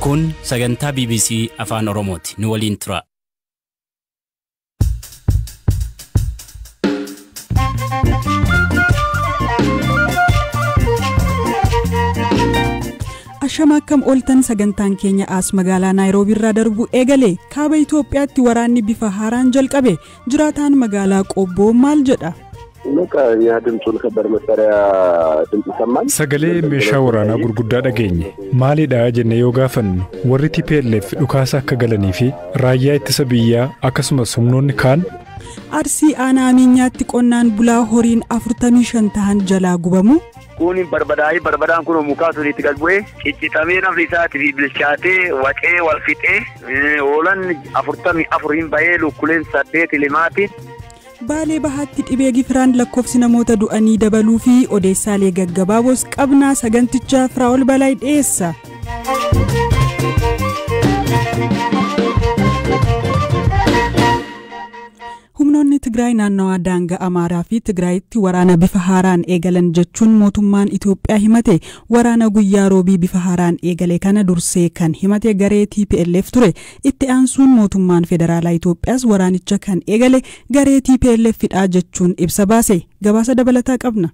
Kun sagantaa BBC Afaan Oromooti. Nu waliin tura. Ashama akkam oltan sagantaan keenya as magaalaa Naayiroobii irraa darbu eegale. Kaaba Itoophiyaatti waraanni bifa haaraan jalqabe. Jiraataan magaalaa Qobboo maal jedha? Sagalee meeshaa waraanaa gurguddaa dhageenye. Maalidha jenne yoo gaafannu warri TPLF dhukaasa akka galanii fi raayyaa ittisa biyyaa akkasumas humnoonni kaan Arsii aanaa Miinyaatti qonnaan bulaa horiin 45 ta'an jalaa gubamu. Kuni barbadaan kun mukaa sunitti galbu'ee ciccitamee nafni isaatti bilchaatee waqee wal fixee oolan 44 bahee lukkuleen 8 limaati. Baalee Bahaatti dhibee gifiraan lakkoofsi namoota du'anii dabaluu fi odeessaalee gaggabaaboos qabnaa sagantichaa Firaa'ol Balaa dhiyeessa. Humnoonni Tigraay naannawaa daangaa Amaaraa fi Tigraayitti waraana bifa haaraan eegalan jechuun mootummaan Itoophiyaa himate. Waraana guyyaa roobii bifa haaraan eegale kana dursee kan himate garee TPLF ture. Itti aansuun mootummaan federaalaa Itoophiyaas waraanicha kan eegale garee TPLF dha jechuun ibsa baase. Gabaasa dabalataa qabna.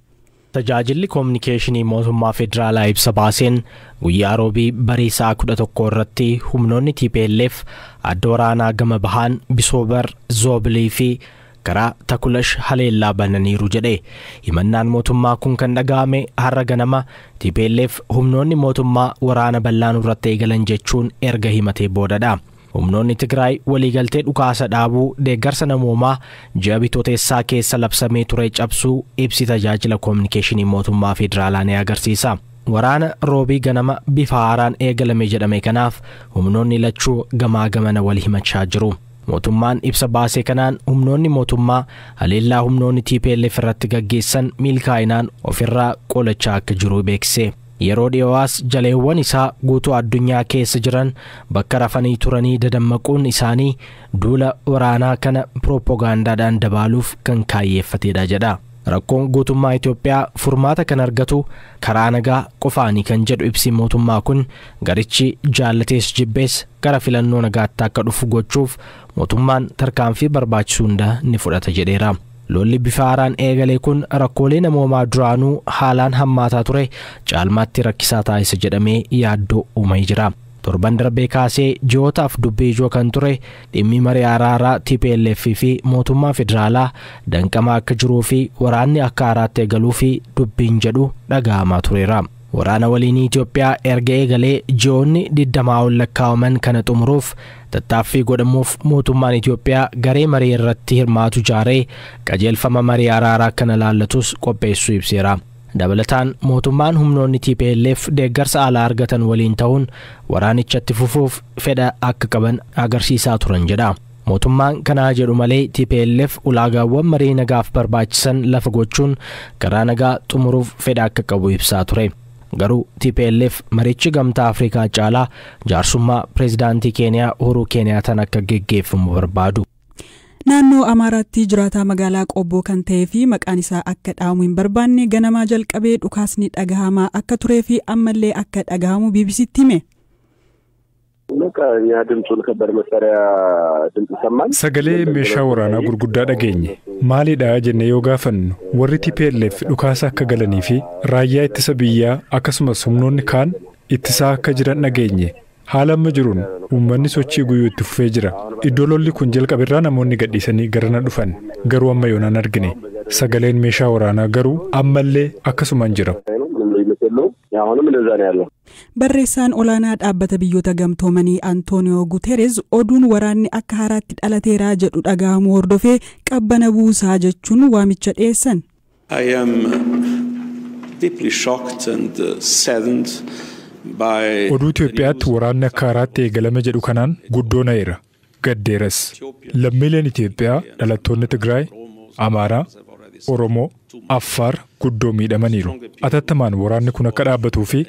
Tajaajilli kominikeeshinii mootummaa federaalaa ibsa baaseen guyyaa roobii barii sa'a 11 irratti humnoonni TPLF adda waraanaa gama bahaan Bisoobar, Zoobilii fi karaa Takulash haleellaa bananiiru jedhe. Himannaan mootummaa kun kan dhaga'ame har'a ganama TPLF humnoonni mootummaa waraana bal'aan irratti eegalan jechuun erga himatee boodadha. Humnoonni Tigraay waliigaltee dhukaasa dhaabuu deeggarsa namoomaa ji'a bitooteessaa keessa labsamee ture cabsuu ibsi tajaajila kominikeeshinii mootummaa federaalaa ni agarsiisa. Waraana roobii ganama bifa haaraan eegalame jedhame kanaaf humnoonni lachuu gamaa gamana wal himachaa jiru. Mootummaan ibsa baasee kanaan humnoonni mootummaa haleellaa humnoonni TPLF irratti gaggeessan milkaa'inaan ofirraa qolachaa akka jiru beeksise. Yeroo dhiyoos jaleewwan isaa guutuu addunyaa keessa jiran bakka rafanii turanii dadammaquun isaanii duula waraanaa kana propagaandaadhaan dabaluuf kan kaayyeeffatedha jedha. Rakkoon guutummaa Itoophiyaa furmaata kan argatu karaa nagaa qofaanii kan jedhu ibsi mootummaa kun garichi jaallatees jibbees gara filannoo nagaatti akka dhufu gochuuf mootummaan tarkaanfii barbaachisu hunda ni fudhata jedheera. Lolli bifa haaraan eegalee kun rakkoolee namoomaa duraanuu haalaan hammaataa ture caalmaatti rakkisaa taasisa jedhamee yaaddoo uumee jira. Torban darbee kaasee ji'ootaaf dubbii ijoo kan ture dhimmi marii araaraa TPLF fi mootummaa federaalaa danqamaa akka jiruu fi waraanni akka haaraatti eegaluu fi dubbiin jedhu dhaga'amaa tureera. Waraana waliin Itoophiyaa erga eegalee ji'oonni 20 ol lakkaa'aman kana xumuruuf tattaaffii godhamuuf mootummaan Itoophiyaa garee marii irratti hirmaatu ijaaree qajeelfama marii araaraa kana laallatus qopheessuu ibseera. Dabalataan mootummaan humnoonni TPLF deeggarsa alaa argatan waliin ta'uun waraanichatti fufuuf fedha akka qaban agarsiisaa turan jedha. Mootummaan kanaa jedhu malee TPLF ulaagaawwan marii nagaaf barbaachisan lafa gochuun karaa nagaa xumuruuf fedha akka qabu ibsaa ture. Garuu TPLF marichi gamtaa Afrikaa caalaa jaarsummaa pireezidaantii Keeniyaa Uhuru Keeniyaataan akka geggeeffamu barbaadu. Naannoo Amaaraatti jiraataa magaalaa Qobboo kan ta'ee fi maqaan isaa akka dhaamu hin barbaanne ganamaa jalqabee dhukaasni dhagahamaa akka turee fi ammallee akka dhagahamu BBCtti hime. Sagalee meeshaa waraanaa gurguddaa dhageenye. Maalidha jenne yoo gaafannu warri TPLF dhukaasa akka galanii fi raayyaa ittisa biyyaa akkasumas humnoonni kaan ittisaa akka jiran dhageenye. Haala amma jiruun uummanni sochii guyyuu itti fufee jira. Iddoo lolli kun jalqaberraa namoonni gadhiisanii garana dhufan garuu amma yoonaan argine. Sagaleen meeshaa waraanaa garuu ammallee akkasumaan jira. Barreessaan olaanaa dhaabbata biyyoota gamtoomanii Antooniyoo Guteres oduun waraanni akka haaraatti dhalateeraa jedhu dhaga'amu hordofee qabbana buusaa jechuun waamicha dhiyeessan. I am deeply shocked and saddened by Oduu Itoophiyaatti waraanni akka haaraatti eegalame jedhu kanaan guddoo na'eera. Gaddeeras. Lammiileen Itoophiyaa dhalattoonni Tigraay, Amaaraa, Oromoo, Affaar guddoo miidhamaniiru. Atattamaan waraanni kun akka dhaabbatuu fi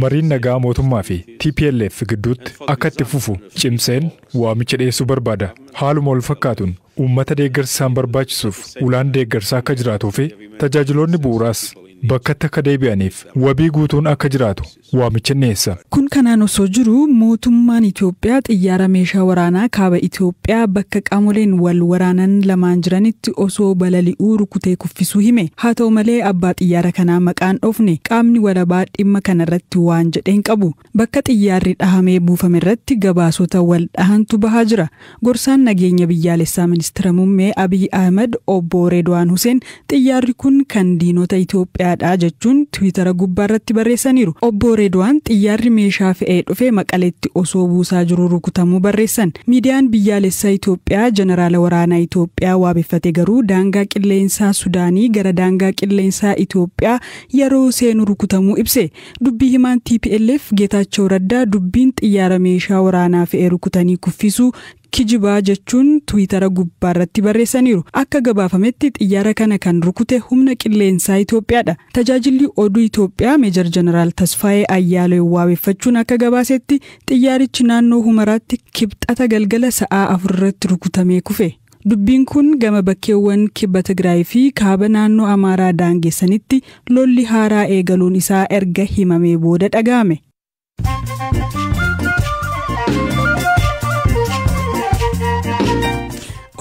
mariin nagaa mootummaa fi TPLF gidduutti akka itti fufu cimseen waamicha dhiyeessuu barbaada. Haaluma wal fakkaatuun uummata deeggarsaan barbaachisuuf ulaan deeggarsaa akka jiraatuu fi tajaajiloonni bu'uuraas bakkatti akka deebi'aniif wabii guutuun akka jiraatu waamicha dhiyeessa. Kun kanaan osoo jiru mootummaan Itoophiyaa xiyyaara meeshaa waraanaa kaaba Itoophiyaa bakka qaamoleen wal waraanan lamaan jiranitti osoo balali'uu rukutee kuffisuu hime. Haa ta'u malee abbaa xiyyaara kanaa maqaan dhoofne qaamni walabaa dhimma kanarratti waan jedheen qabu. Bakka xiyyaarri dhahamee buufame irratti gabaasota wal dhahantu bahaa jira. Gorsaan nageenya biyyaalessaa ministeera muummee Abiy Ahmed obbo Redwaan Hussein xiyyaarri kun kan diinota Itoophiyaadha jechuun Twiitara gubbaarratti barreessaniiru. Obbo Redwaan xiyyaarri meeshaa fe'ee dhufe Maqaleetti osoo buusaa jiru rukutamuu barreessan. Miidiyaan biyyaalessaa Itoophiyaa jeneraala waraanaa Itoophiyaa waabeffate garuu daangaa qilleensaa Sudaanii gara daangaa qilleensaa Itoophiyaa yeroo seenu rukutamuu ibse. Dubbii himaan TPLF Geetaachoo Raddaa dubbiin xiyyaara meeshaa waraanaa fe'ee rukutanii kuffisuu kijibaa jechuun Twiitara gubbaarratti barreessaniiru. Akka gabaafametti xiyyaara kana kan rukute humna qilleensaa Itoophiyaadha. Tajaajilli oduu Itoophiyaa Meejar Jeneraal Tasfaayee Ayyaaloo waabeffachuun akka gabaasetti xiyyaarichi naannoo Humaraatti kibxata galgala sa'aa 4 irratti rukutamee kufe. Dubbiin kun gama bakkeewwan kibba Tigraay fi kaaba naannoo Amaaraa daangeessanitti lolli haaraa eegaluun isaa erga himamee booda dhaga'ame.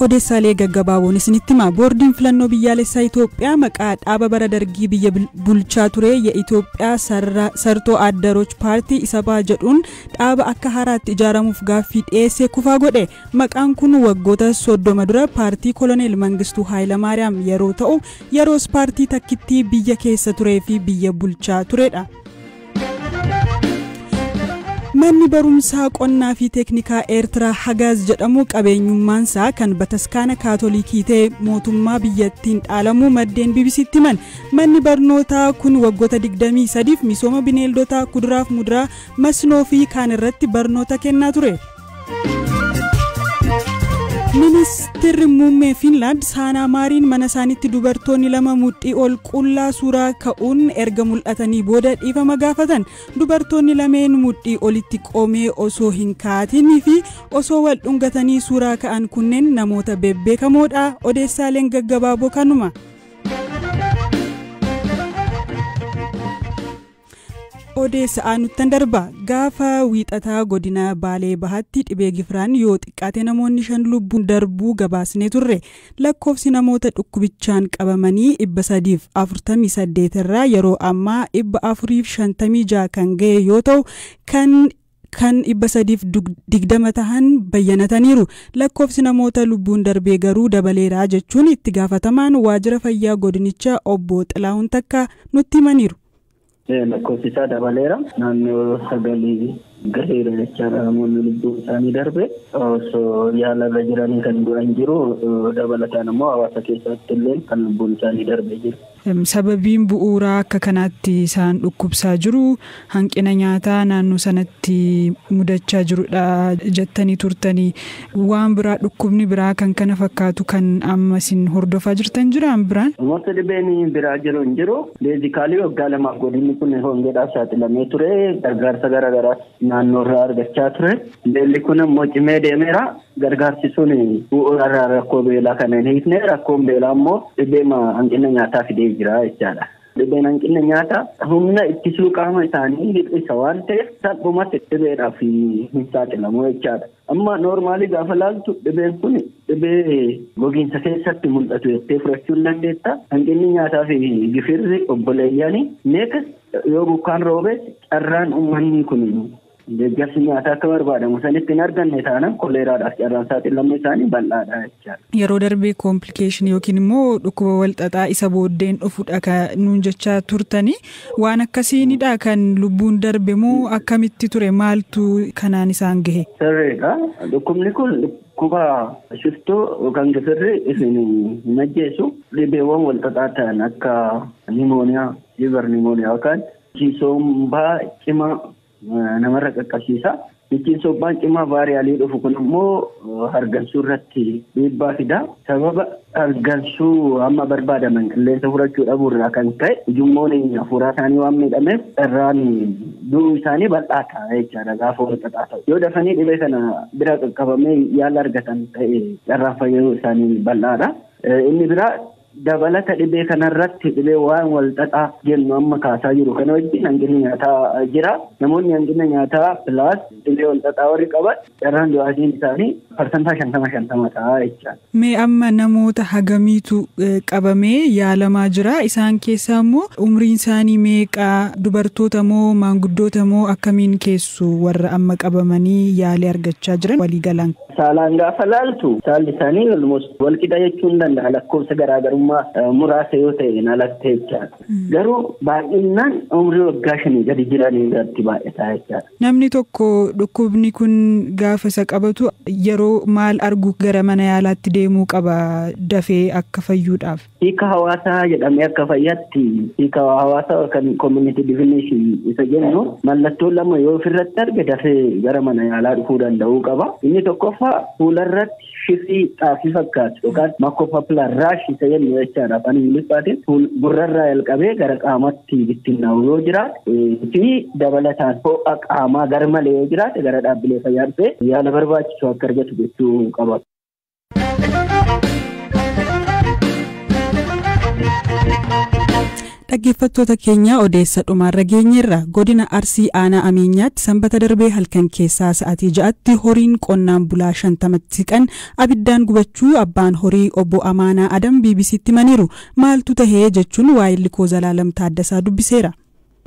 Odeessaalee gaggabaaboon isinitti hima. Boordiin filannoo biyyaalessaa Itoophiyaa maqaa dhaaba bara dargii biyya bulchaa ture Itoophiyaa Sartoo Addaroch Paartii Isabaa jedhuun dhaaba akka haaraatti ijaaramuuf gaaffii dhiyeessee kufaa godhe. Maqaan kun waggoota 30 dura paartii Koloneel Mangistuu Hayilamaariyaam yeroo ta'u yeroos paartii takkittii biyya keessa turee fi biyya bulchaa turedha. Manni barumsaa qonnaa fi teeknikaa Eertiraa Hagaaz jedhamu qabeenyummaansaa kan bataskaana kaatolikii ta'e mootummaa biyyattiin dhaalamu maddeen BBC'tti himan. Manni barnootaa kun waggoota 23f misooma bineeldotaa kuduraaf muduraa masnoo fi kaan irratti barnoota kennaa ture. Ministeerri muummee Finlaand Saanaa Maariin mana isaaniitti dubartoonni 2 mudhii ol qullaa suuraa ka'uun erga mul'atanii booda dhiifama gaafatan. Dubartoonni lameen mudhii olitti qoomee osoo hin kaatinii fi osoo wal dhungatanii suuraa ka'an kunneen namoota bebbeekamoodha. Odeessaaleen gaggabaaboo kanuma. Odeessa aanutti darba gaafa wiixataa godina Baalee Bahaatti dhibee gifiraan yoo xiqqaate namoonni 5 lubbuun darbuu gabaasnee turre. Lakkoofsi namoota dhukkubichaan qabamanii 348 irraa yeroo ammaa 456 kan ga'e yoo ta'u kan 320 ta'an bayyanataniiru. Lakkoofsi namoota lubbuun darbee garuu dabaleera jechuun itti gaafatamaan waajjira fayyaa godinichaa obbo Xilaawun Takka nutti himaniiru. Lakkoofsi isaa dabaleera naannoo 9 gaheera jechaadha. Namoonni lubbuun isaanii darbe osoo yaalarra jiranii kan du'an jiru. Dabalataan immoo hawaasa keessatti illee kan lubbuun isaanii darbe jiru. Sababiin bu'uuraa akka kanaatti isaan dhukkubsaa jiru hanqina nyaataa naannoo sanatti mudachaa jirudha jettanii turtanii. Waan biraa dhukkubni biraa kan kana fakkaatu kan amma isin hordofaa jirtan jiraan biraan? Namoota dhibeen biraa jiru hin jiru. Beezikaalii waggaa 2 godinni kun hongeedhaaf saaxilamee ture. Gargaarsa garaagaraa naannoo irraa argachaa ture. Beelli kun immoo cimee deemeera. Gargaarsi sun bu'uurarraa rakkoo beelaa kana hin hiikne. Rakkoon beelaa immoo dhibeema hanqina nyaataa fidee jira jechaadha. Dhibeen hanqina nyaataa humna ittisuu qaama isaanii hir'isa waan ta'eef salphumatti dhibeedhaaf hin saaxilamu jechaadha. Amma noormaalii gaafa laaltu dhibeen kun dhibee gogiinsa keessatti mul'atu jettee fudhachuu hin dandeetta. Hanqinni nyaataa fi gifirri obboleeyyanii meeqa yoo bokkaan roobe carraan uummanni kun deeggarsi nyaataa akka barbaadamu sanitti hin arganne taanaan koleeraadhaaf carraan saaxilamuu isaanii bal'aadha jechaadha. Yeroo darbee koompilikeeshinii yookiin immoo dhukkuba walxaxaa isa booddeen dhufudha kan nuun jechaa turtanii waan akkasiinidha kan lubbuun darbe moo akkamitti ture maaltu kanaan isaan gahe? Sirriidha. Dhukkubni kun dhukkuba shiftuu yookaan gifirri isin hin ajjeesu dhibeewwan walxaxaa ta'an akka nimooniyaa, liver nimooniyaa yookaan ciisombaa cimaa namarra qaqqabsiisa. Ittiin sobbaan cimaa vaariyaalii dhufu kun immoo hargansuu irratti dhiibbaa fida. Sababa hargansuu amma barbaadaman qilleensa fudhachuu dhabuu irraa kan ka'e ujummoon hafuuraa isaanii waan miidhameef irraan du'uu isaanii bal'aata jechaadha gaafa walxaxaa ta'u. Yoo dafanii dhibee kana bira qaqqabamee yaala argatan ta'e carraan fayyaduu isaanii bal'aadha. Inni biraa dabalata dhibee kanarratti dhibee waan wal xaxaa jennu amma kaasaa jiru kana wajjin hanqinni nyaataa jira. Namoonni hanqina nyaataa pilaas dhibee wal xaxaa warri qaban carraan du'aatiin isaanii parsantaa 50 ta'a jechaadha. Mee amma namoota hagamiitu qabamee yaalamaa jira? Isaan keessaa immoo umriin isaanii meeqaa? Dubartoota moo maanguddoota moo akkamiin keessu warra amma qabamanii yaalii argachaa jiran waliigalaan? Saalaan gaafa laaltu saalli isaanii almost walqixa jechuun danda'a lakkoofsa garaagarummaa muraasa yoo ta'e alatti jechaadha. Garuu baay'inaan umrii waggaa 5 gadi jiranii irratti baay'ataa jechaadha. Namni tokko dhukkubni kun gaafa isa qabatu yeroo maal argu gara mana yaalaatti deemuu qaba dafee akka fayyuudhaaf? Hiika hawaasaa jedhamee akka fayyaatti hiika hawaasaa kan community definition isa jennu mallattoo lama yoo ofirratti arge dafee gara mana yaalaa dhufuu danda'uu qaba. Inni tokkoffaa fuularratti shifii xaafii fakkaatu yookaan makopapular raash isa jennu jechaadha. Afaan Ingiliffaatiin gurrarraa jalqabee gara qaamatti bittinnaa'u yoo jiraate fi dabalataan ho'a qaamaa garmalee yoo jiraate gara dhaabbilee fayyaa dhufee yaala barbaachisu akka argatu jechuu qaba. Dhaggeeffattoota keenya odeessa dhumaarra geenyeerra godina Arsii aanaa Ameenyaatti sanbata darbee halkan keessaa sa'aatii 6tti horiin qonnaan bulaa 50 siqan abiddaan gubachuu abbaan horii obbo Amaanaa Adam BBC'tti himaniiru. Maaltu tahee jechuun waa'illi koo Zalaalam Taaddasaa dubbiseera.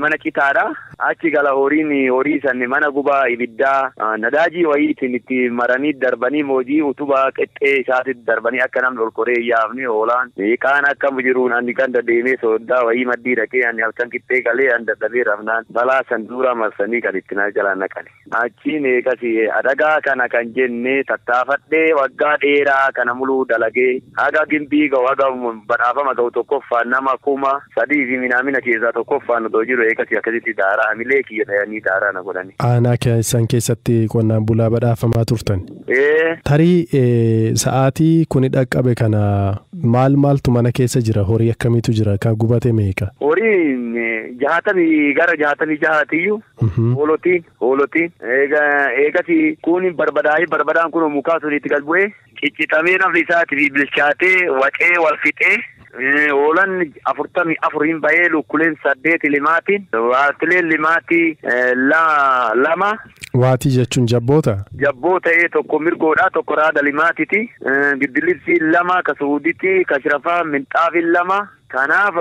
Mana citaadha. Achi gala horii sanni mana gubaa ibiddaa nadaajii wayiitiin itti maranii darbanii moojii utubaa qexxee isaatitti darbanii akka namni ol koree yaafni hoolaan kaan akkam jiruun ani kan deemee sooddaa wayii maddii dhaqee ani halkan qixxee galee an dadhabee rafnaan balaa sanduura marsanii kan itti na jala naqani. Achiin eegas adagaa kana kan jenne tattaafadhee waggaa dheeraa kana muluu dalagee haga gimbii ga'u haga badhaafama ga'u tokkoffaan nama 3,000 fi minaamina keessaa tokkoffaan otoo jiru eegas akkasitti daaraa milee kiyya dhayanii daaraa na godhani. Aanaa keessan keessatti qonnaan bulaa badhaafamaa turtan. Tarii sa'aatii kuni dhaqqabe kana maaltu mana keessa jira? Horii akkamiitu jira? Kan gubate meeqa? Horiin 60 gara 66 hoolotiin eegati kun barbadaan kun mukaa sunitti gad bu'ee ciccitamee nafni isaati fi bilchaatee wacee wal fixee hoolan 44 bahee lukkuleen 8 limaatiin waatileen limaatii 2 waatii jechuun jabboota? Jabboo ta'ee tokko mirgoodha tokko raada limaatiti giddilibsi 2 ka suuditi ka shirafaa minxaafi 2 kanaaf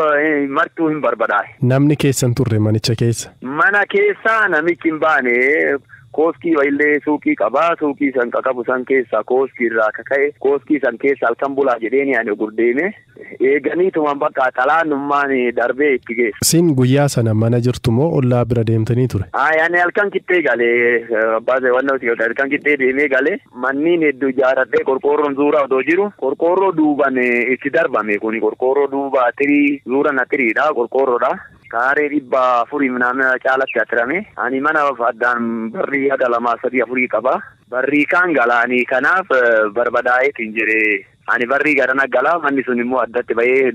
martuu hin barbadaa'e. Namni keessan turre manicha keessa? Mana keessa namichi hin baane. Kooskii wayillee suuqii qabaa suuqii san qabu san keessaa kooskii irraa kaka'e kooskii san keessa halkan bulaa jedheeni ani gurdeeme eeganiitumaan bakka xalaannummaan darbee itti geesse. Siin guyyaa sana mana jirtu moo ollaa bira deemtanii ture? Ani halkan qixxee galee baasee wannooti halkan qixxee deemee galee manniin hedduu ijaaradhee qorqoorroon zuuraa odoo jiru qorqoorroo duuban itti darbame kuni qorqoorroo duuba zuura natiriidha qorqoorroodha. Kaaree 400 minamina caalatti atirame ani mana addaan barrii haga 2-3 qaba barrii kaan galaanii kanaaf barbadaa'eetiin jedhee ani barrii garana galaa manni sun immoo addatti bahee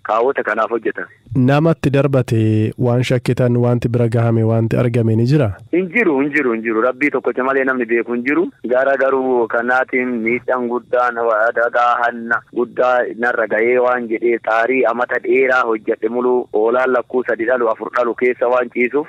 kaawwata kanaaf hojjetame. Namatti darbate waan shakkitan wanti bira gahame wanti argame ni jira? Hin jiru rabbii tokkocha malee namni beeku hin jiru garuu kanaatiin miidhaan guddaan adagaa hanna guddaa narra gahee waan jedhee taarii amata dheeraa hojjedhe muluu hoolaan lakkuu 3 dhalu 4 dhalu keessa waan ciisuuf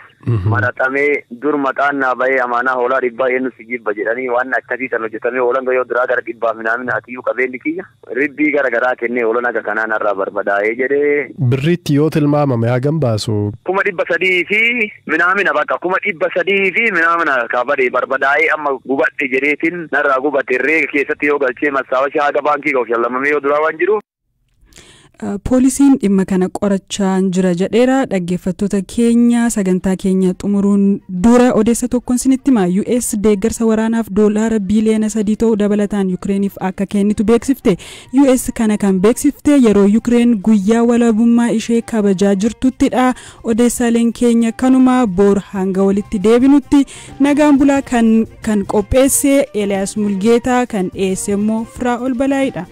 maratamee dur maqaan naa bahee amaanaa hoolaa 100 eenyu si jibba jedhanii waan akkasii san hojjetamee hoolaan gayoo duraa gara 100 minaamina atiyyuu qabeenyi kiyya ribbii garagaraa kennee hoolaan akka kanaan irraa barbadaa'ee jedhee. Birriitti yoo tilmaamame hagam baasu? 300 fi minaamina bakka 300 fi minaamina kaabadee barbadaa'ee amma gubadhe jedheetiin narraa gubate reega keessatti yoo galchee massaawashi haga baankii ga'u shallamamee yoo duraa waan jiru. Poolisiin dhimma kana qorachaa jira jedheera. Dhaggeeffattoota keenya sagantaa keenya xumuruun dura odeessa tokkoon isinitti hima. US deeggarsa waraanaaf $3 biiliyoona 3 ta'u dabalataan Yukireeniif akka kennitu beeksifte. US kana kan beeksifte yeroo Yukireen guyyaa walabummaa ishee kabajaa jirtuttidha. Odeessaaleen keenya kanuma boor hanga walitti deebinutti nagaan bulaa kan qopheesse Eliyaas Mulgeetaa kan dhiyeesse immoo Firaa Ol Balaayidha.